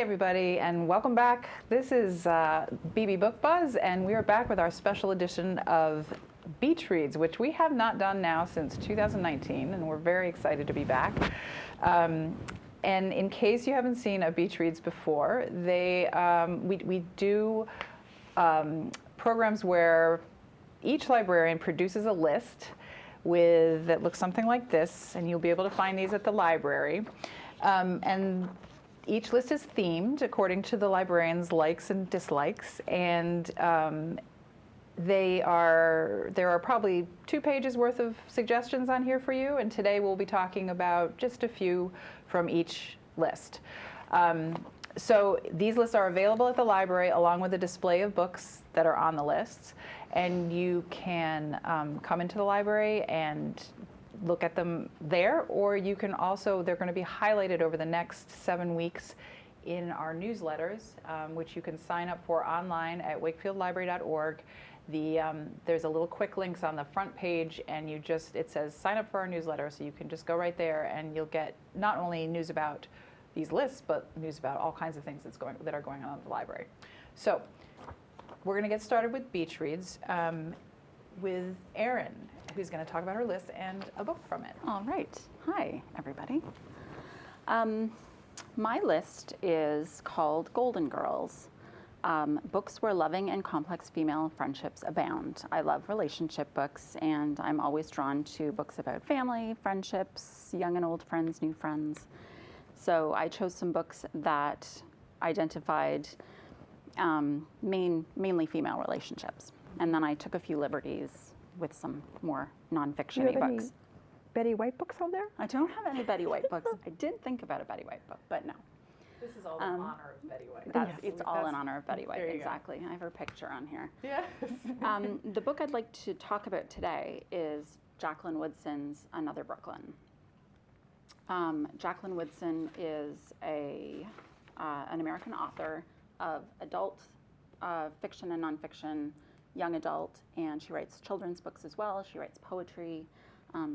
everybody, and welcome back. This is Beebe Book Buzz, and we are back with our special edition of Beach Reads, which we have not done now since 2019, and we're very excited to be back. And in case you haven't seen a Beach Reads before, we do programs where each librarian produces a list that looks something like this, and you'll be able to find these at the library. And each list is themed according to the librarian's likes and dislikes, and there are probably 2 pages worth of suggestions on here for you, and today we'll be talking about just a few from each list. So these lists are available at the library along with a display of books that are on the lists, and you can come into the library and look at them there, or you can also, they're going to be highlighted over the next 7 weeks in our newsletters, which you can sign up for online at wakefieldlibrary.org. There's a little quick links on the front page, and it says sign up for our newsletter, so you can just go right there and you'll get not only news about these lists, but news about all kinds of things that are going on at the library. So we're going to get started with Beach Reads with Erin, who's going to talk about her list and a book from it. All right. Hi, everybody. My list is called Golden Girls, books where loving and complex female friendships abound. I love relationship books, and I'm always drawn to books about family, friendships, young and old friends, new friends. So I chose some books that identified mainly female relationships. And then I took a few liberties with some more nonfiction-y books. Any Betty White books on there? I don't have any Betty White books. I did think about a Betty White book, but no. This is all in honor of Betty White. It's all in honor of Betty White, exactly. Go. I have her picture on here. Yes. The book I'd like to talk about today is Jacqueline Woodson's Another Brooklyn. Jacqueline Woodson is an American author of adult fiction and nonfiction, young adult, and she writes children's books as well. She writes poetry.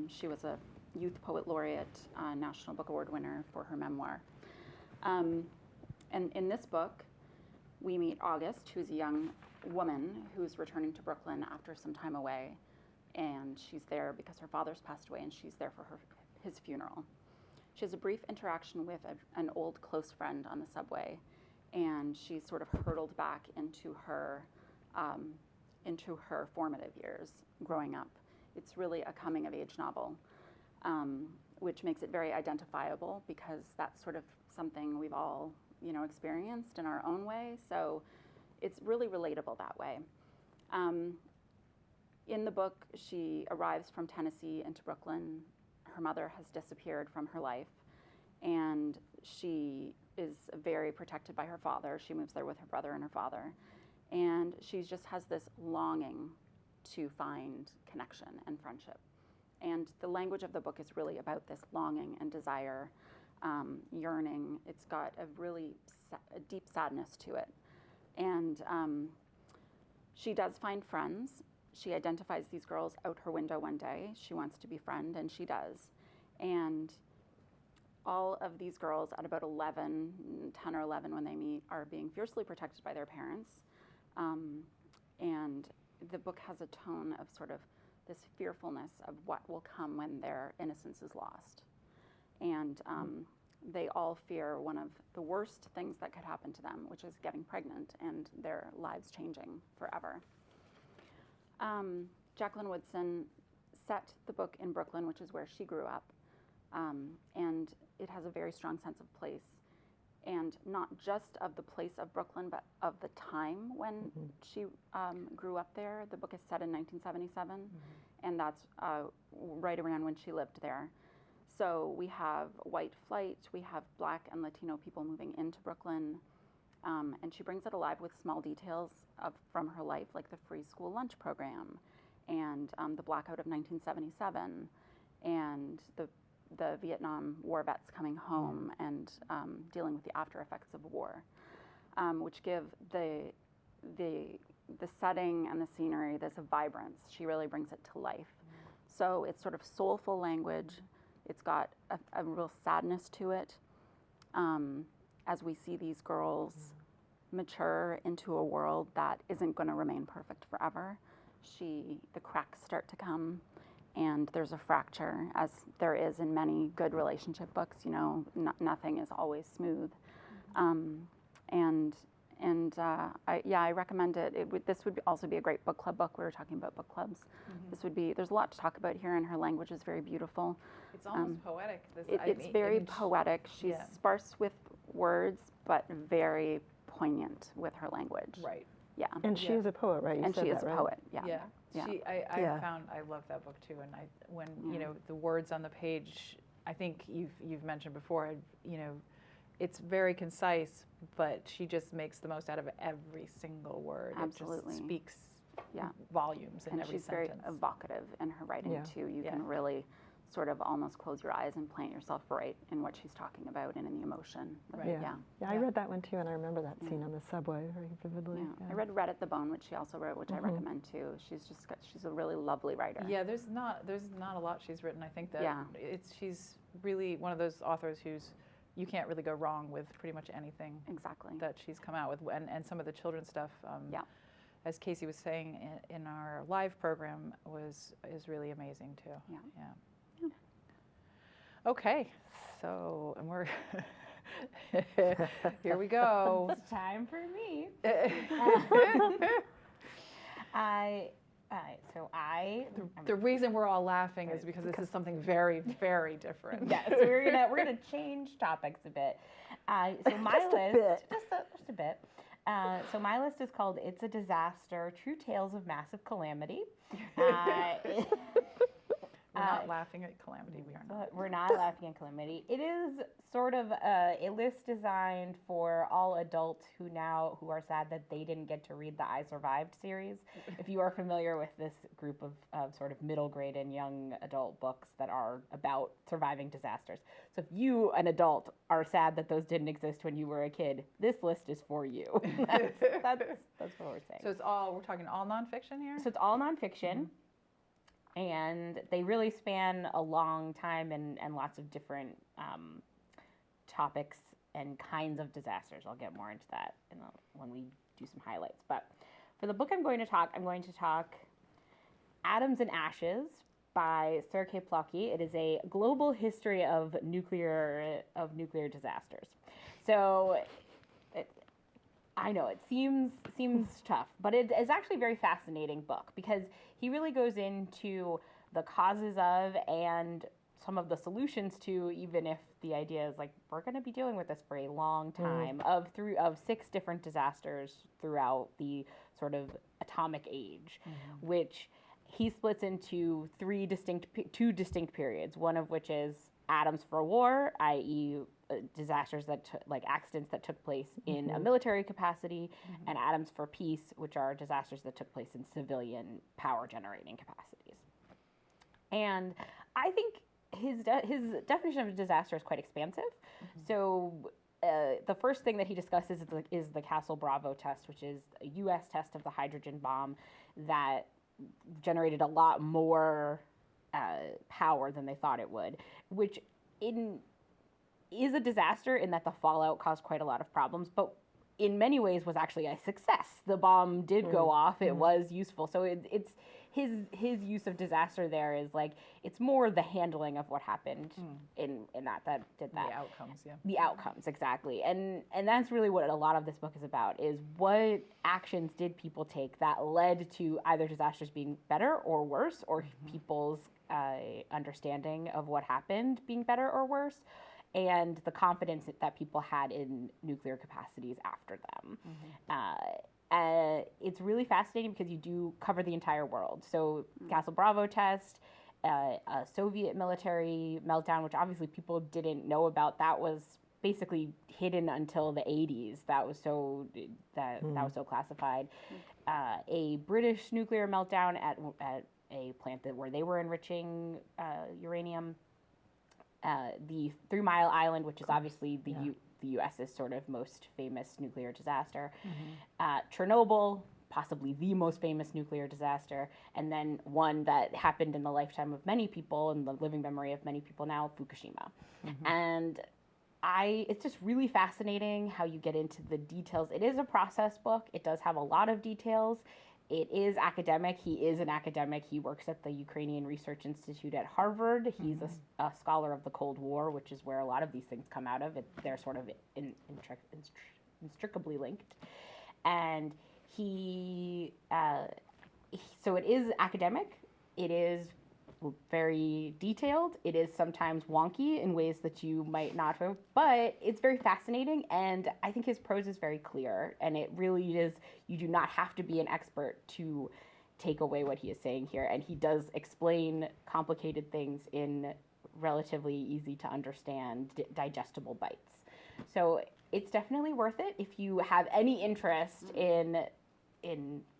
She was a Youth Poet Laureate, National Book Award winner for her memoir. And in this book, we meet August, who's a young woman who's returning to Brooklyn after some time away, and she's there because her father's passed away, and she's there for his funeral. She has a brief interaction with an old close friend on the subway, and she's sort of hurtled back into her formative years growing up. It's really a coming-of-age novel, which makes it very identifiable because that's sort of something we've all, experienced in our own way. So it's really relatable that way. In the book, she arrives from Tennessee into Brooklyn. Her mother has disappeared from her life, and she is very protected by her father. She moves there with her brother and her father. And she just has this longing to find connection and friendship. And the language of the book is really about this longing and desire, yearning. It's got a really deep sadness to it. And she does find friends. She identifies these girls out her window one day. She wants to befriend, and she does. And all of these girls at about 10 or 11 when they meet, are being fiercely protected by their parents. And the book has a tone of sort of this fearfulness of what will come when their innocence is lost. And they all fear one of the worst things that could happen to them, which is getting pregnant and their lives changing forever. Jacqueline Woodson set the book in Brooklyn, which is where she grew up, and it has a very strong sense of place. And not just of the place of Brooklyn, but of the time when she grew up there. The book is set in 1977, and that's right around when she lived there. So we have white flight, we have Black and Latino people moving into Brooklyn, and she brings it alive with small details from her life, like the free school lunch program, and the blackout of 1977, and the Vietnam War vets coming home and dealing with the after effects of war, which give the setting and the scenery this vibrance. She really brings it to life. So it's sort of soulful language. It's got a real sadness to it, as we see these girls mature into a world that isn't going to remain perfect forever, the cracks start to come, and there's a fracture, as there is in many good relationship books. You know, nothing is always smooth, I recommend it. This would also be a great book club book. We were talking about book clubs. There's a lot to talk about here, and her language is very beautiful. It's almost poetic. It's very poetic. She's sparse with words, but very poignant with her language. Right. Yeah. And she is a poet, right? And she is a poet. Yeah. Yeah. Yeah. I love that book too. And when you know, the words on the page, I think you've mentioned before, you know, it's very concise, but she just makes the most out of every single word. Absolutely. It just speaks volumes in every sentence. And she's very evocative in her writing too. You can really sort of almost close your eyes and plant yourself right in what she's talking about and in the emotion. Right. I read that one too, and I remember that scene on the subway very vividly. I read Red at the Bone, which she also wrote, which I recommend too. She's a really lovely writer. Yeah, there's not a lot she's written. I think that she's really one of those authors who's, you can't really go wrong with pretty much anything that she's come out with, and some of the children's stuff. As Casey was saying in our live program, is really amazing too. Yeah. Okay, so, and we're here we go. It's time for me. The reason we're all laughing is because this is something very, very different. Yes, we're gonna change topics a bit. So my list, just a bit. So my list is called "It's a Disaster: True Tales of Massive Calamity." We're not laughing at calamity. We are not. We're not laughing at calamity. It is sort of a list designed for all adults who are sad that they didn't get to read the I Survived series. If you are familiar with this group of sort of middle grade and young adult books that are about surviving disasters. So if you, an adult, are sad that those didn't exist when you were a kid, this list is for you. That's what we're saying. So we're talking all nonfiction here? So it's all nonfiction. And they really span a long time and lots of different topics and kinds of disasters. I'll get more into that when we do some highlights. But for the book I'm going to talk Atoms and Ashes by Sergei Plokhy. It is a global history of nuclear disasters. So I know it seems tough, but it is actually a very fascinating book because he really goes into the causes of and some of the solutions to, even if the idea is like we're going to be dealing with this for a long time, of 6 different disasters throughout the sort of atomic age, which he splits into 2 distinct periods. One of which is atoms for war, i.e. disasters accidents that took place in a military capacity, and atoms for peace, which are disasters that took place in civilian power generating capacities. And I think his definition of a disaster is quite expansive. So the first thing that he discusses is the Castle Bravo test, which is a U.S. test of the hydrogen bomb that generated a lot more power than they thought it would, which is a disaster in that the fallout caused quite a lot of problems, but in many ways was actually a success. The bomb did go off. It was useful. So it's his use of disaster there is like, it's more the handling of what happened in that did that. The outcomes, yeah. The outcomes, exactly. And that's really what a lot of this book is about, is what actions did people take that led to either disasters being better or worse, or people's understanding of what happened being better or worse, and the confidence that people had in nuclear capacities after them. It's really fascinating because you do cover the entire world. So Castle Bravo test, a Soviet military meltdown, which obviously people didn't know about. That was basically hidden until the 80s. That was so classified. A British nuclear meltdown at a plant where they were enriching uranium. The 3 Mile Island, which is obviously the U.S.'s sort of most famous nuclear disaster. Chernobyl, possibly the most famous nuclear disaster. And then one that happened in the lifetime of many people, in the living memory of many people now, Fukushima. And it's just really fascinating how you get into the details. It is a process book. It does have a lot of details. It is academic. He is an academic. He works at the Ukrainian Research Institute at Harvard. He's a scholar of the Cold War, which is where a lot of these things come out of. They're sort of inextricably linked. And so it is academic. It is very detailed. It is sometimes wonky in ways that you might not have, but it's very fascinating, and I think his prose is very clear, and it really is, you do not have to be an expert to take away what he is saying here, and he does explain complicated things in relatively easy to understand, digestible bites. So it's definitely worth it if you have any interest in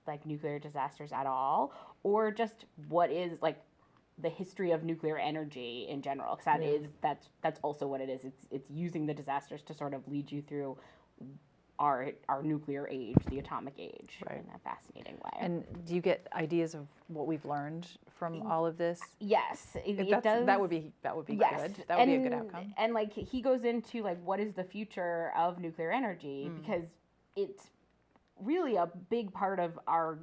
like nuclear disasters at all, or just what is like the history of nuclear energy in general, because that's also what it is. It's using the disasters to sort of lead you through our nuclear age, the atomic age, in a fascinating way. And do you get ideas of what we've learned from all of this? Yes, it does. That would be yes. good. That would be a good outcome. And like he goes into like what is the future of nuclear energy, because it's really a big part of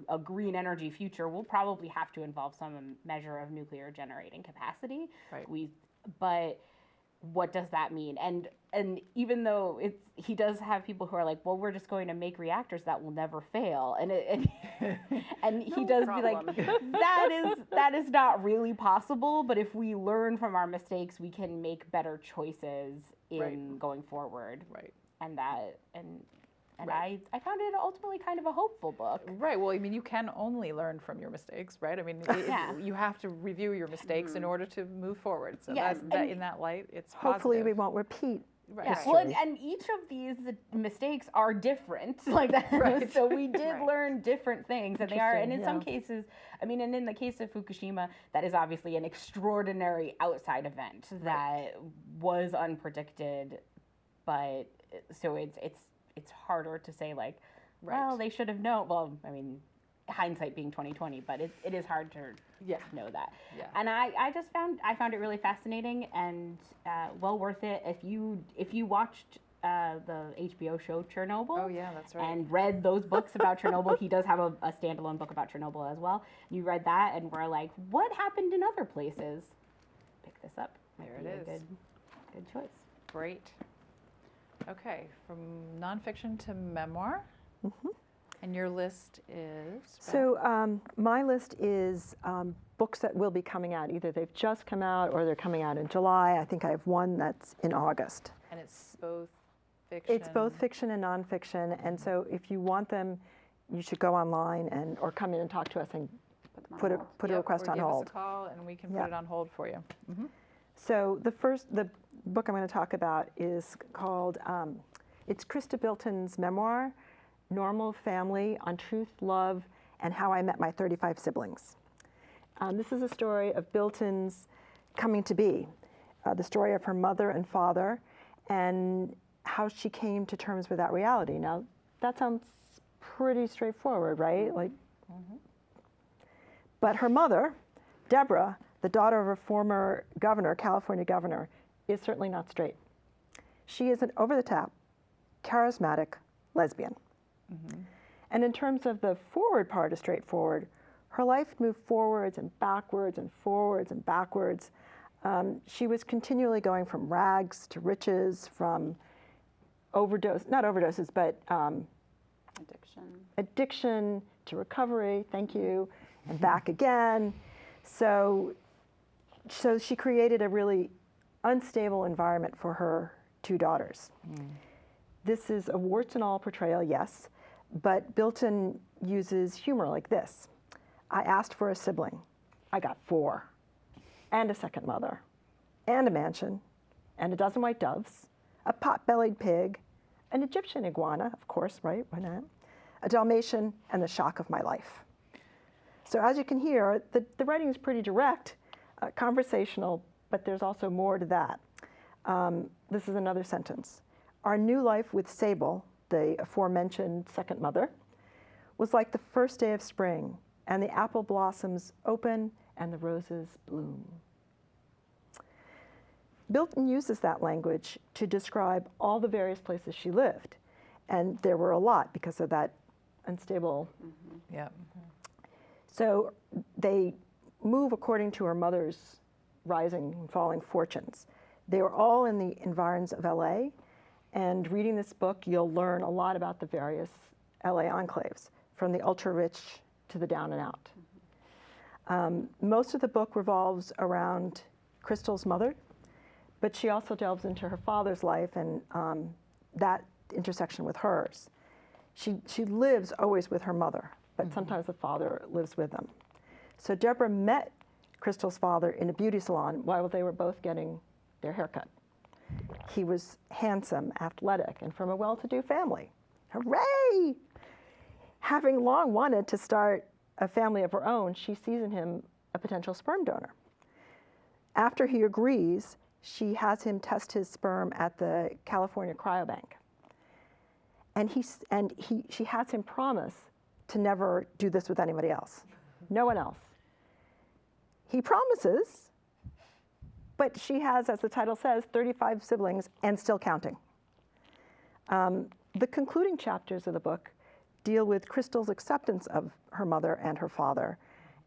a green energy future will probably have to involve some measure of nuclear generating capacity. Right. But what does that mean? And even though he does have people who are like, well, we're just going to make reactors that will never fail, and he does problem. be like, that is not really possible. But if we learn from our mistakes, we can make better choices in going forward. Right. And I found it ultimately kind of a hopeful book. Right. Well, I mean, you can only learn from your mistakes, right? I mean, you have to review your mistakes in order to move forward. So Yes, that in that light, it's Hopefully positive. we won't repeat. Right. Yeah. Well, and each of these mistakes are different, like that. Right. So we did learn different things, and they are. And in some Interesting, cases, I mean, and in the case of Fukushima, that is obviously an extraordinary outside event that was unpredicted. But so it's harder to say like, well, they should have known. Well, I mean, hindsight being 2020, but it is hard to know that. Yeah. And I found it really fascinating and well worth it. If you watched the HBO show Chernobyl, Oh yeah, that's right. and read those books about Chernobyl, he does have a standalone book about Chernobyl as well. You read that and were like, what happened in other places? Pick this up. Might There be it a is. Good choice. Great. Okay, from nonfiction to memoir. And your list is? So my list is books that will be coming out. Either they've just come out or they're coming out in July. I think I have one that's in August. And it's both fiction? It's both fiction and nonfiction. And so if you want them, you should go online or come in and talk to us and put a request on give hold. us a call and we can put it on hold for you. So the book I'm going to talk about is called, it's Krista Bilton's memoir, Normal Family on Truth, Love, and How I Met My 35 Siblings. This is a story of Bilton's coming to be, the story of her mother and father, and how she came to terms with that reality. Now, that sounds pretty straightforward, right? But her mother, Deborah, the daughter of a former governor, California governor, is certainly not straight. She is an over-the-top, charismatic lesbian. And in terms of the forward part of straightforward, her life moved forwards and backwards and forwards and backwards. She was continually going from rags to riches, from not overdoses, but addiction to recovery, thank you, and back again. So she created a really unstable environment for her two daughters. This is a warts and all portrayal, yes, but Bilton uses humor like this. I asked for a sibling. I got 4, and a second mother, and a mansion, and a dozen white doves, a pot-bellied pig, an Egyptian iguana, of course, right? Why not? A Dalmatian, and the shock of my life. So as you can hear, the writing is pretty direct, conversational, but there's also more to that. This is another sentence. Our new life with Sable, the aforementioned second mother, was like the first day of spring, and the apple blossoms open and the roses bloom. Bilton uses that language to describe all the various places she lived. And there were a lot because of that unstable. Yeah. So they move according to her mother's rising and falling fortunes. They were all in the environs of LA. And reading this book, you'll learn a lot about the various LA enclaves, from the ultra-rich to the down and out. Most of the book revolves around Crystal's mother, but she also delves into her father's life and that intersection with hers. She lives always with her mother, but sometimes the father lives with them. So Deborah met Crystal's father in a beauty salon while they were both getting their haircut. He was handsome, athletic, and from a well-to-do family. Hooray! Having long wanted to start a family of her own, she sees in him a potential sperm donor. After he agrees, she has him test his sperm at the California cryobank. And she has him promise to never do this with anybody else. No one else. He promises, but she has, as the title says, 35 siblings and still counting. The concluding chapters of the book deal with Crystal's acceptance of her mother and her father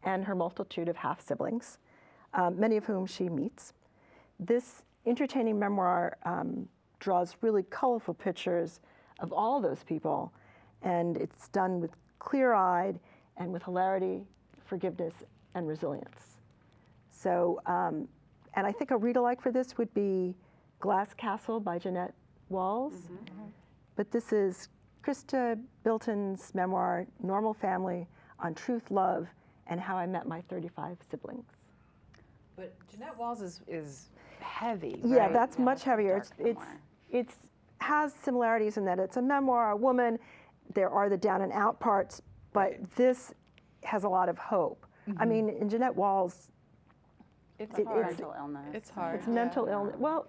and her multitude of half-siblings, many of whom she meets. This entertaining memoir draws really colorful pictures of all those people, and it's done with clear-eyed and with hilarity, forgiveness, and resilience. So, and I think a read-alike for this would be Glass Castle by Jeanette Walls. But this is Krista Bilton's memoir, Normal Family, on truth, love, and how I met my 35 siblings. But Jeanette Walls is heavy, Yeah, right? that's much heavier. dark memoir. It's has similarities in that it's a memoir, a woman. There are the down and out parts, but this has a lot of hope. I mean, in Jeanette Walls, It's It- hard. Mental illness. It's hard. it's mental illness. Well,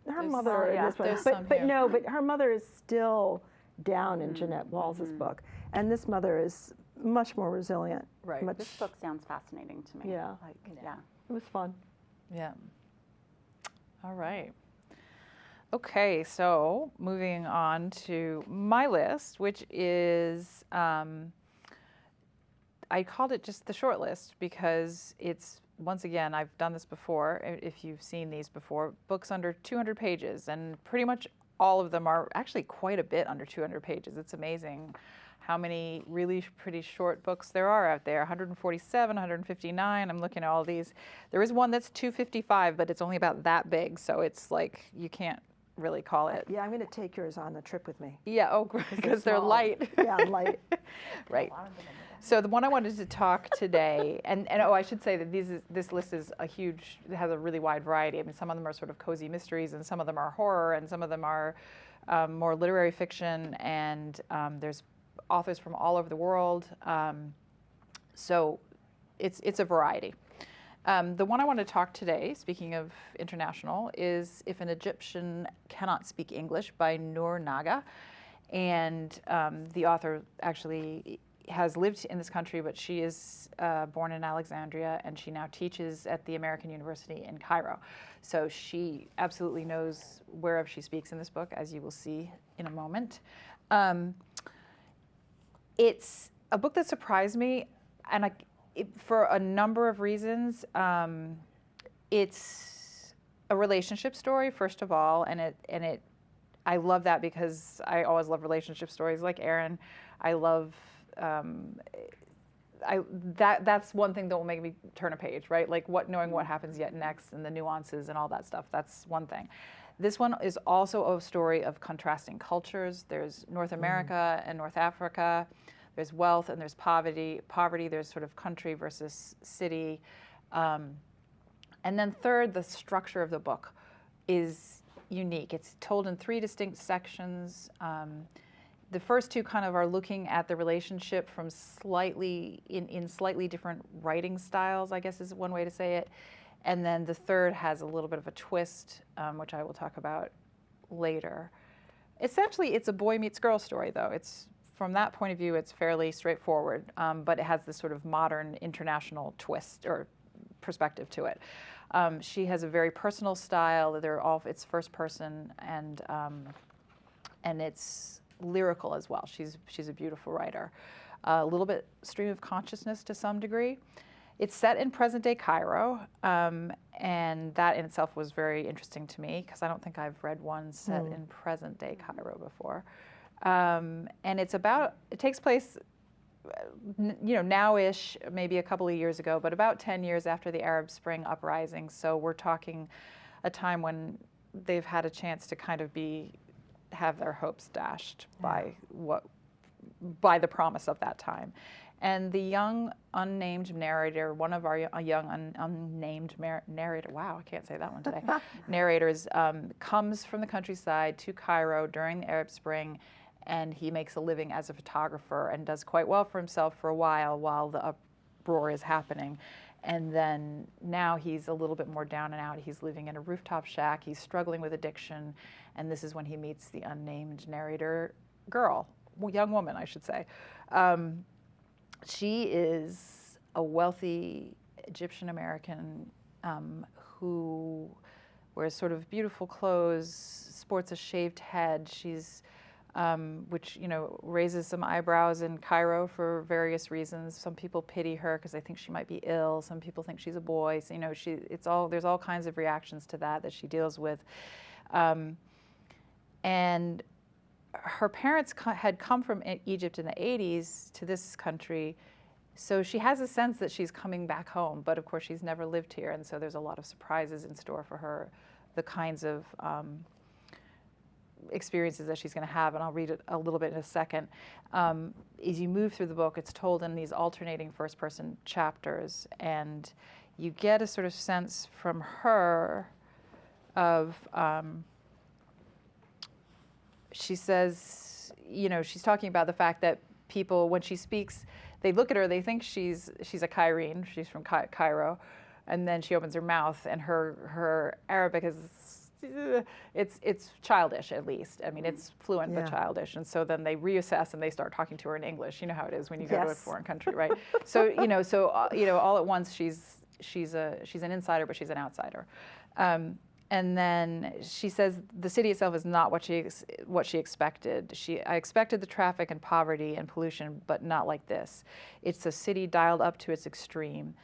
her There's mother, some- yeah, this one, there's some but here. no, but her mother is still down in Jeanette Walls's book, and this mother is much more resilient. Right. Much, This book sounds fascinating to me. Yeah. Like, yeah. It was fun. Yeah. All right. Okay, so moving on to my list, which is, I called it just the short list because it's, once again, I've done this before, if you've seen these before, books under 200 pages, and pretty much all of them are actually quite a bit under 200 pages. It's amazing how many really pretty short books there are out there, 147, 159. I'm looking at all these. There is one that's 255, but it's only about that big, so it's like you can't really call it. Yeah, I'm going to take yours on the trip with me. Yeah, oh, because they're small. light. Yeah, I'm light. Right. So the one I wanted to talk today, and oh, I should say that this list is it has a really wide variety. I mean, some of them are sort of cozy mysteries, and some of them are horror, and some of them are more literary fiction, and there's authors from all over the world. So it's a variety. The one I want to talk today, speaking of international, is If an Egyptian Cannot Speak English by Noor Naga. And the author actually has lived in this country, but she is born in Alexandria, and she now teaches at the American University in Cairo. So she absolutely knows whereof she speaks in this book, as you will see in a moment. It's a book that surprised me, and for a number of reasons. It's a relationship story, first of all, and I love that because I always love relationship stories. Like Erin, I love that's one thing that will make me turn a page, right? Like knowing what happens yet next and the nuances and all that stuff. That's one thing. This one is also a story of contrasting cultures. There's North America and North Africa. There's wealth and there's poverty. There's sort of country versus city. And then third, the structure of the book is unique. It's told in 3 distinct sections. The first 2 kind of are looking at the relationship from slightly different writing styles, I guess is one way to say it. And then the third has a little bit of a twist, which I will talk about later. Essentially, it's a boy meets girl story, though. It's from that point of view, it's fairly straightforward, but it has this sort of modern international twist or perspective to it. She has a very personal style. It's first person, and it's lyrical as well. She's a beautiful writer. A little bit stream of consciousness to some degree. It's set in present-day Cairo, and that in itself was very interesting to me because I don't think I've read one set in present-day Cairo before. And it takes place, now-ish, maybe a couple of years ago, but about 10 years after the Arab Spring uprising. So we're talking a time when they've had a chance to kind of have their hopes dashed by the promise of that time. And the young unnamed narrator, one of our young unnamed narrator, wow, I can't say that one today, narrators, comes from the countryside to Cairo during the Arab Spring, and he makes a living as a photographer and does quite well for himself for a while the uproar is happening. And then now he's a little bit more down and out. He's living in a rooftop shack. He's struggling with addiction. And this is when he meets the unnamed narrator young woman, I should say. She is a wealthy Egyptian American who wears sort of beautiful clothes, sports a shaved head. She's, which raises some eyebrows in Cairo for various reasons. Some people pity her because they think she might be ill. Some people think she's a boy. So, there's all kinds of reactions to that she deals with, and her parents had come from Egypt in the 80s to this country, so she has a sense that she's coming back home, but of course she's never lived here, and so there's a lot of surprises in store for her, the kinds of experiences that she's going to have, and I'll read it a little bit in a second. As you move through the book, it's told in these alternating first-person chapters, and you get a sort of sense from her of she says, she's talking about the fact that people, when she speaks, they look at her, they think she's a Cairene, she's from Cairo, and then she opens her mouth, and her Arabic it's childish at least. I mean, it's fluent but childish, and so then they reassess and they start talking to her in English. You know how it is when you go to a foreign country, right? So all at once she's an insider, but she's an outsider. And then she says the city itself is not what she expected. I expected the traffic and poverty and pollution, but not like this. It's a city dialed up to its extreme.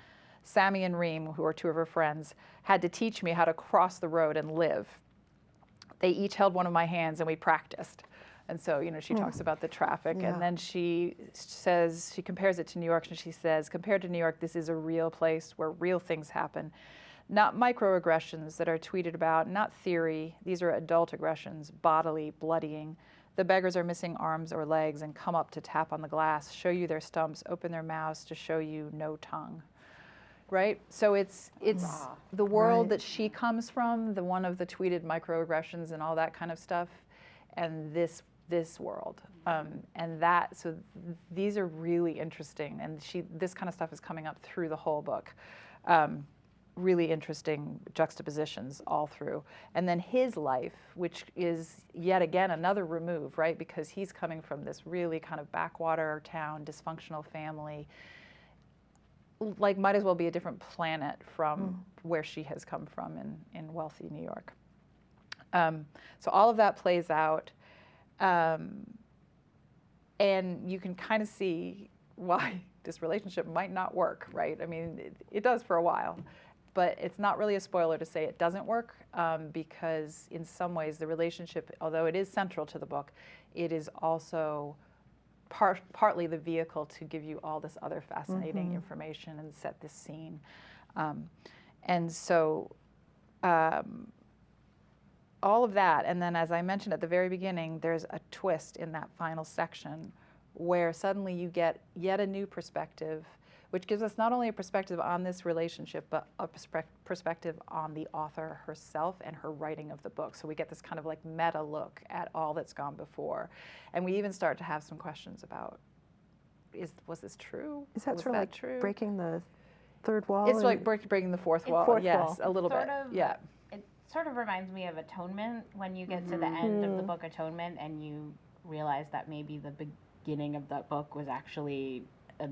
Sammy and Reem, who are two of her friends, had to teach me how to cross the road and live. They each held one of my hands and we practiced. And so, she talks about the traffic, and then she says, she compares it to New York, and she says, compared to New York, this is a real place where real things happen. Not microaggressions that are tweeted about, not theory. These are adult aggressions, bodily, bloodying. The beggars are missing arms or legs and come up to tap on the glass, show you their stumps, open their mouths to show you no tongue. Right? So it's the world that she comes from, the one of the tweeted microaggressions and all that kind of stuff, and this world. So these are really interesting, and this kind of stuff is coming up through the whole book. Really interesting juxtapositions all through. And then his life, which is yet again another remove, right? Because he's coming from this really kind of backwater town, dysfunctional family, like might as well be a different planet from where she has come from in wealthy New York. So all of that plays out, and you can kind of see why this relationship might not work, right? I mean, it does for a while. But it's not really a spoiler to say it doesn't work, because in some ways the relationship, although it is central to the book, it is also partly the vehicle to give you all this other fascinating information and set this scene. And so all of that, and then as I mentioned at the very beginning, there's a twist in that final section where suddenly you get yet a new perspective, which gives us not only a perspective on this relationship, but a perspective on the author herself and her writing of the book. So we get this kind of like meta look at all that's gone before. And we even start to have some questions about, was this true? Is that sort of like true? Breaking the third wall? It's like breaking the fourth wall. Yes, a little bit. Yeah. It sort of reminds me of Atonement, when you get to the end of the book Atonement and you realize that maybe the beginning of that book was actually a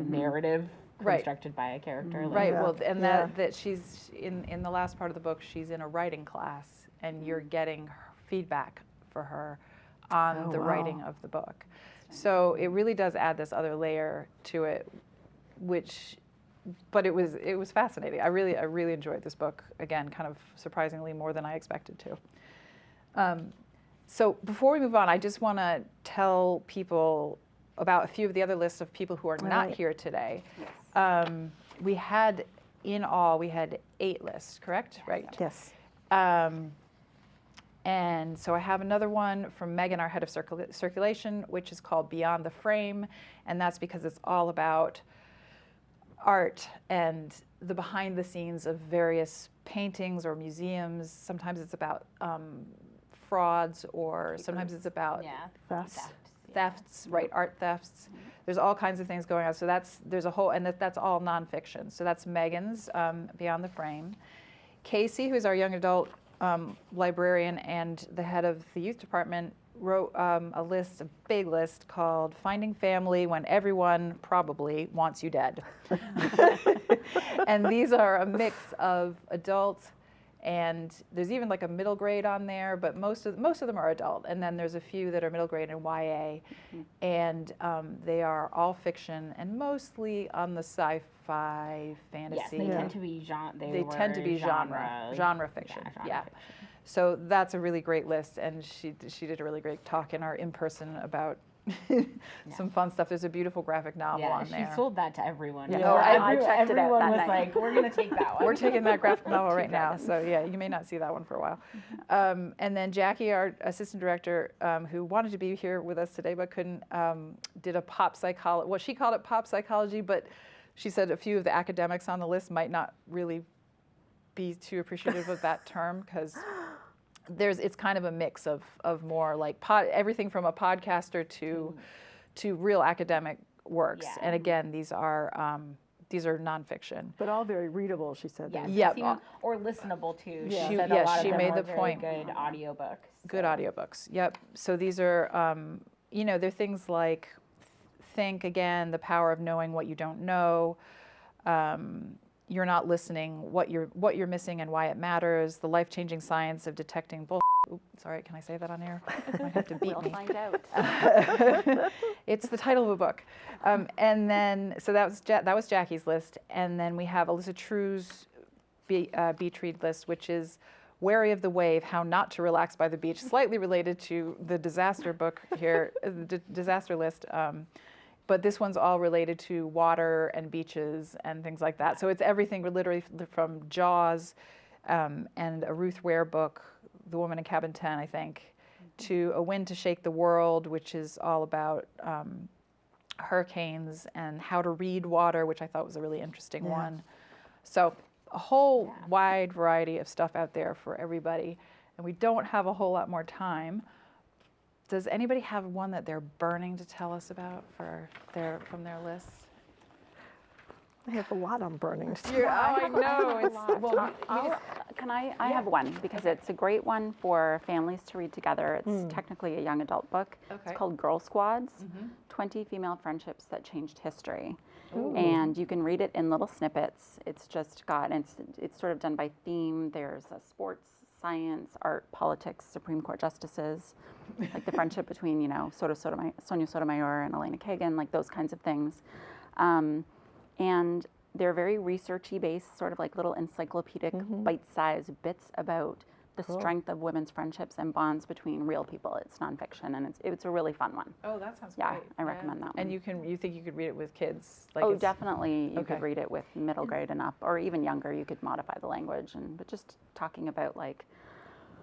narrative Right. constructed by a character. Like, Right. Yeah. Well, and Yeah. that she's in the last part of the book, she's in a writing class, and you're getting feedback for her on Oh, the wow. writing of the book. So it really does add this other layer to it, but it was fascinating. I really enjoyed this book. Again, kind of surprisingly more than I expected to. So before we move on, I just want to tell people about a few of the other lists of people who are not Right. here today. Yes. We had, in all, we had 8 lists, correct? Right. Yes. And so I have another one from Megan, our head of circulation, which is called Beyond the Frame. And that's because it's all about art and the behind the scenes of various paintings or museums. Sometimes it's about frauds, or sometimes it's about yeah. Thefts. thefts, right? Art thefts. There's all kinds of things going on. So there's a whole, and that's all nonfiction. So that's Megan's Beyond the Frame. Casey, who's our young adult librarian and the head of the youth department, wrote a big list called Finding Family When Everyone Probably Wants You Dead. And these are a mix of adult, and there's even like a middle grade on there, but most of them are adult. And then there's a few that are middle grade and YA, and they are all fiction and mostly on the sci-fi fantasy. Yes, they tend to be They tend to be genre fiction. Yeah. So that's a really great list, and she did a really great talk in our in-person about some fun stuff. There's a beautiful graphic novel on there. She sold that to everyone. Yeah. Oh, I checked it out Everyone that was night. like, we're going to take that one. We're taking that graphic novel right now, so yeah, you may not see that one for a while. And then Jackie, our assistant director, who wanted to be here with us today but couldn't, did a pop psychology. Well, she called it pop psychology, but she said a few of the academics on the list might not really be too appreciative of that term, because it's kind of a mix of more like everything from a podcaster to real academic works. Yeah. And again, these are nonfiction. But all very readable, she said. Yes, Yep. or listenable too. Yeah. She said Yes, a lot she of them made were the very point. good audiobooks. Good audiobooks. Yep. So these are, they're things like Think Again, The Power of Knowing What You Don't Know, You're Not Listening, What You're Missing and Why It Matters, The Life-Changing Science of Detecting Bull. Oops, sorry, can I say that on air? Might have to beat We'll me. find out. It's the title of a book. And then, so that was Jackie's list. And then we have Alyssa True's beach read list, which is Wary of the Wave, How Not to Relax by the Beach, slightly related to the disaster book here, the disaster list. But this one's all related to water and beaches and things like that. So it's everything literally from Jaws and a Ruth Ware book, The Woman in Cabin 10, I think, to A Wind to Shake the World, which is all about hurricanes and how to read water, which I thought was a really interesting one. So a whole wide variety of stuff out there for everybody. And we don't have a whole lot more time. Does anybody have one that they're burning to tell us about from their list? I have a lot on burning. I know. I have one, because it's a great one for families to read together. It's technically a young adult book. Okay. It's called Girl Squads, 20 Female Friendships That Changed History. And you can read it in little snippets. It's just it's sort of done by theme. There's sports, science, art, politics, Supreme Court justices, like the friendship between, Sonia Sotomayor and Elena Kagan, like those kinds of things. And they're very researchy based, sort of like little encyclopedic bite-sized bits about the strength of women's friendships and bonds between real people. It's nonfiction, and it's a really fun one. Oh, that sounds Yeah, great. I recommend that one. And you think you could read it with kids? Definitely. You Okay. could read it with middle grade and up, or even younger. You could modify the language, but just talking about like.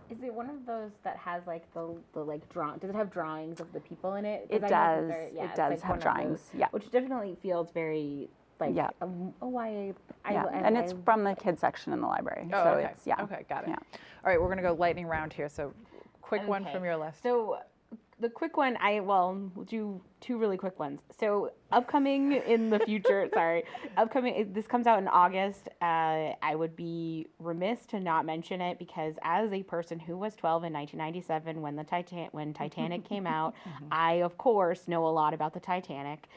Is it one of those that has like the like does it have drawings of the people in it? 'Cause It I know does. that It it's does like have one of drawings, those, yeah. Which definitely feels very like Yeah. a YA. And it's from the kids section in the library. Oh, so okay. it's Okay, got it. Yeah. All right, we're going to go lightning round here. So quick one Okay. from your list. So the quick one, we'll do two really quick ones. So upcoming in the future, this comes out in August. I would be remiss to not mention it, because as a person who was 12 in 1997 when Titanic came out, I of course know a lot about the Titanic.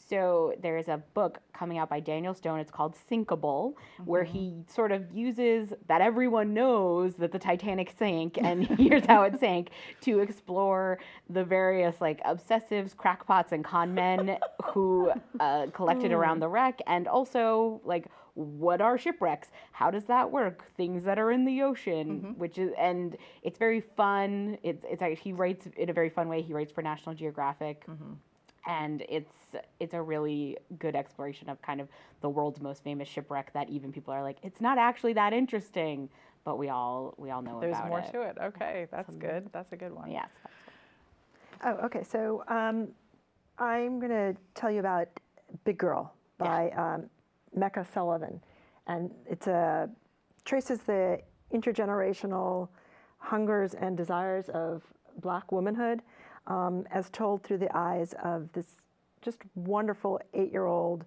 So there's a book coming out by Daniel Stone. It's called Sinkable, where he sort of uses that everyone knows that the Titanic sank, and here's how it sank, to explore the various like obsessives, crackpots, and con men who collected around the wreck, and also like what are shipwrecks? How does that work? Things that are in the ocean, which is, and it's very fun. It's actually, he writes in a very fun way. He writes for National Geographic. And it's a really good exploration of kind of the world's most famous shipwreck that even people are like, it's not actually that interesting, but we all know There's about more it. to it. Okay, that's good. That's a good one. Yes. Oh, okay. So I'm going to tell you about Big Girl by Mecca Sullivan, and it's traces the intergenerational hungers and desires of Black womanhood, as told through the eyes of this just wonderful 8-year-old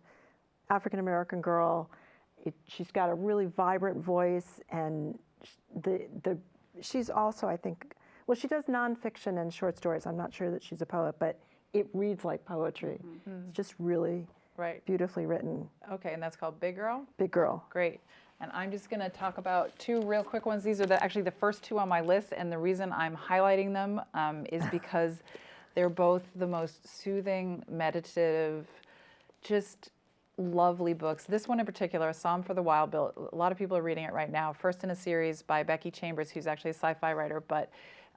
African-American girl. She's got a really vibrant voice, and she's also, I think, well, she does nonfiction and short stories. I'm not sure that she's a poet, but it reads like poetry. It's just really beautifully written. Okay, and that's called Big Girl? Big Girl. Great. And I'm just going to talk about 2 real quick ones. These are actually the first 2 on my list, and the reason I'm highlighting them is because they're both the most soothing, meditative, just lovely books. This one in particular, A Psalm for the Wild Bill, a lot of people are reading it right now. First in a series by Becky Chambers, who's actually a sci-fi writer, but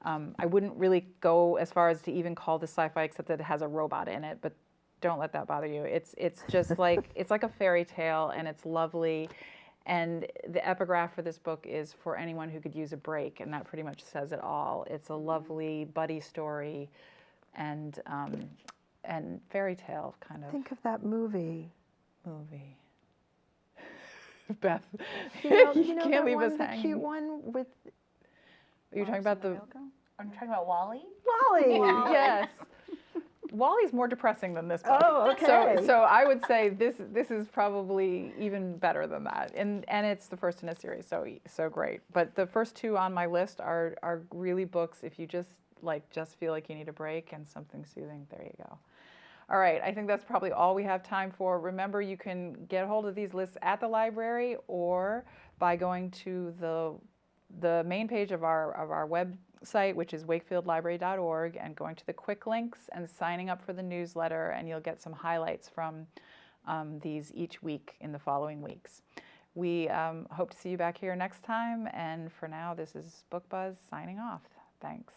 I wouldn't really go as far as to even call this sci-fi, except that it has a robot in it, but don't let that bother you. It's just like, it's like a fairy tale, and it's lovely. And the epigraph for this book is for anyone who could use a break, and that pretty much says it all. It's a lovely buddy story and fairy tale kind of Think of that movie. Beth, You know can't that leave one, us the hanging. cute one with Are you talking about the... I'm talking about Wally. Wally. Yes. Wally's more depressing than this book. Oh, okay. So I would say this is probably even better than that, and it's the first in a series, so great. But the first 2 on my list are really books if you just feel like you need a break and something soothing. There you go. All right, I think that's probably all we have time for. Remember, you can get hold of these lists at the library or by going to the main page of our website, which is wakefieldlibrary.org, and going to the quick links and signing up for the newsletter, and you'll get some highlights from these each week in the following weeks. We hope to see you back here next time, and for now, this is Book Buzz signing off. Thanks.